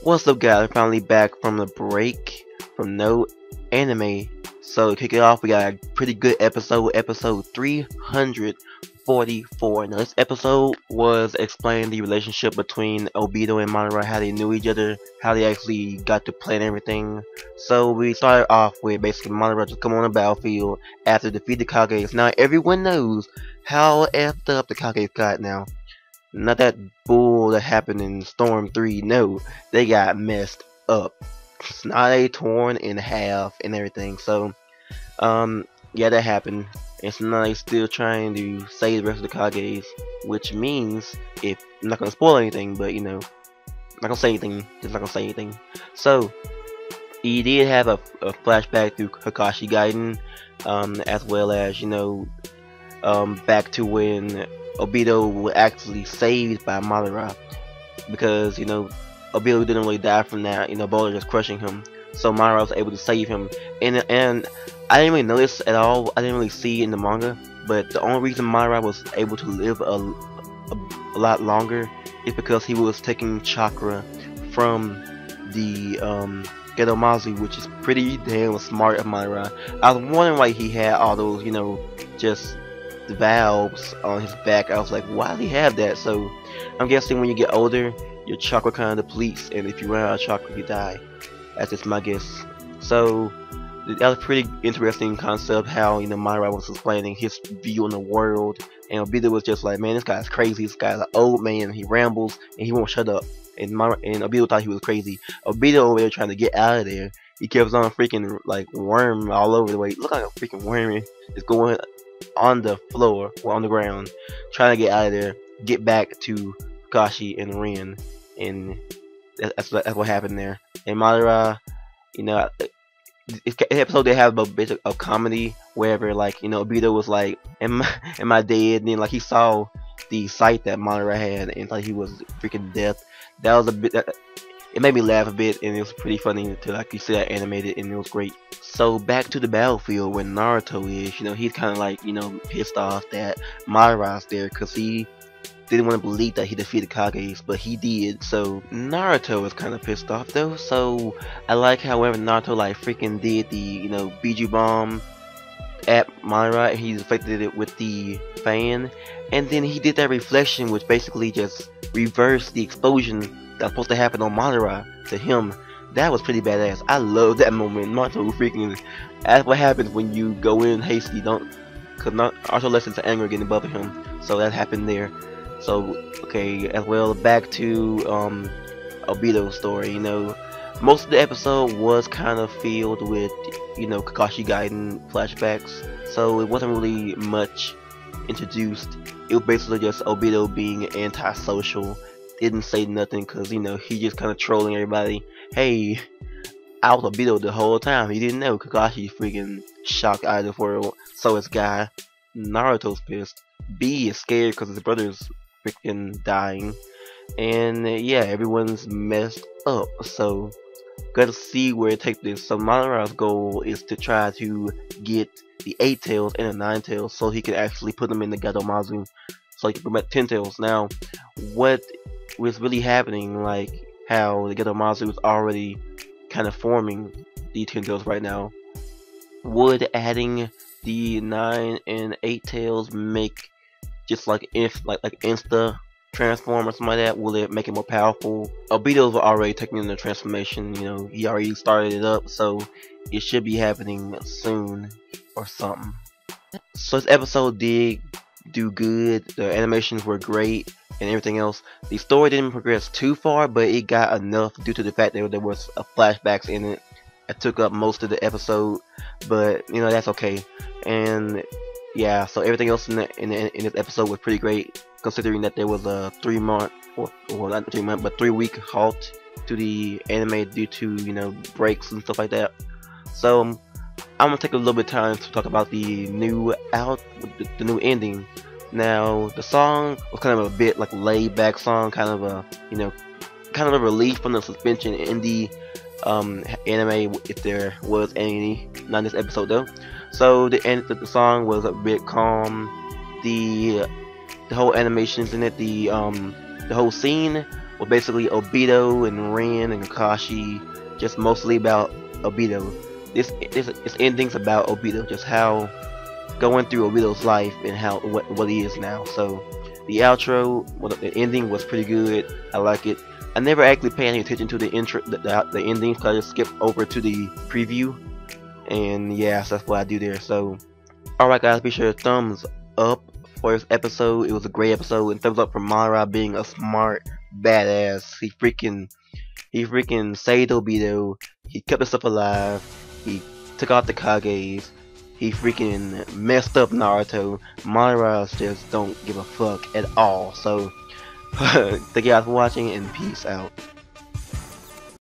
What's up, guys? We're finally back from the break from no anime. So to kick it off, we got a pretty good episode 344. Now this episode was explaining the relationship between Obito and Madara, how they knew each other, how they actually got to plan everything. So we started off with basically Madara just come on the battlefield after defeating the Kages. Now everyone knows how effed up the Kages got now. Not that bull that happened in Storm 3, no, they got messed up. Tsunade torn in half and everything, so, yeah, that happened. And Tsunade's still trying to save the rest of the Kages, which means, if, I'm not gonna spoil anything, but, you know, I'm not gonna say anything, just not gonna say anything. So, he did have a flashback through Kakashi Gaiden, as well as, you know, back to when Obito was actually saved by Madara, because you know Obito didn't really die from that, you know, Boulder just crushing him. So Madara was able to save him, and I didn't really notice at all. I didn't really see in the manga, but the only reason Madara was able to live a lot longer is because he was taking chakra from the Geto Mazu, which is pretty damn smart of Madara. I was wondering why he had all those, you know, just the valves on his back. I was like, why does he have that? So I'm guessing when you get older, your chakra kind of depletes, and if you run out of chakra, you die. That's just my guess. So that was a pretty interesting concept, how, you know, Madara was explaining his view on the world, and Obito was just like, man, this guy's crazy. This guy's an old man. He rambles and he won't shut up. And Obito thought he was crazy. Obito over there trying to get out of there. He kept on freaking like worm all over the way. Look like a freaking worm is going on the floor or on the ground, trying to get out of there, get back to Kakashi and Rin, and that's what happened there. And Madara, you know, this episode they have a bit of comedy, wherever, like, you know, Obito was like, am I dead? And then like he saw the sight that Madara had and thought he was freaking death. That was a bit. It made me laugh a bit, and it was pretty funny to like you see that animated, and it was great. So back to the battlefield where Naruto is, you know, he's kind of like, you know, pissed off that Madara's there, because he didn't want to believe that he defeated Kages, but he did. So Naruto was kind of pissed off though. So I like however Naruto like freaking did the, you know, Biju bomb at Madara, and he deflected it with the fan, and then he did that reflection, which basically just reversed the explosion that was supposed to happen on Madara to him. That was pretty badass. I love that moment. Naruto freaking. That's what happens when you go in hasty. Don't, cause Naruto lessons to anger getting above him. So that happened there. So okay, as well, back to Obito's story. You know, most of the episode was kind of filled with, you know, Kakashi Gaiden flashbacks. So it wasn't really much introduced. It was basically just Obito being antisocial. Didn't say nothing because, you know, he just kind of trolling everybody. Hey, I was Obito the whole time. He didn't know. Kakashi freaking shocked out of the world. So is Guy. Naruto's pissed. B is scared because his brother's freaking dying. And yeah, everyone's messed up. So gotta see where it takes this. So Madara's goal is to try to get the 8 tails and the 9 tails, so he can actually put them in the Geto Mazu, so he can prevent 10 tails. Now, what was really happening, like how the Geto Mazu is already kind of forming the 10 tails right now, would adding the 9 and 8 tails make just like insta transform or something like that? Will it make it more powerful? Obito's already taking in the transformation, you know, he already started it up, so it should be happening soon or something. So this episode did do good. The animations were great and everything else. The story didn't progress too far, but it got enough due to the fact that there was flashbacks in it. It took up most of the episode, but you know, that's okay. And yeah, so everything else in this episode was pretty great, considering that there was a 3-month, or not 3 month, but 3-week halt to the anime due to, you know, breaks and stuff like that. So I'm gonna take a little bit of time to talk about the new the new ending. Now, the song was kind of a bit like laid back song, kind of a, you know, kind of a relief from the suspension in the anime, if there was any, not in this episode though. So the song was a bit calm. The whole animations in it, the whole scene But basically, Obito and Rin and Kakashi, just mostly about Obito. This ending's about Obito, just how going through Obito's life and how what he is now. So the outro, well, the ending was pretty good. I like it. I never actually paid any attention to the intro, the endings, cause I just skipped over to the preview, and yeah, so that's what I do there. So, alright guys, be sure to thumbs up for this episode. It was a great episode, and thumbs up for Madara being a smart badass. He freaking saved Obito. He kept himself alive. He took out the Kages. He freaking messed up Naruto. Madara just don't give a fuck at all. So, thank you guys for watching, and peace out.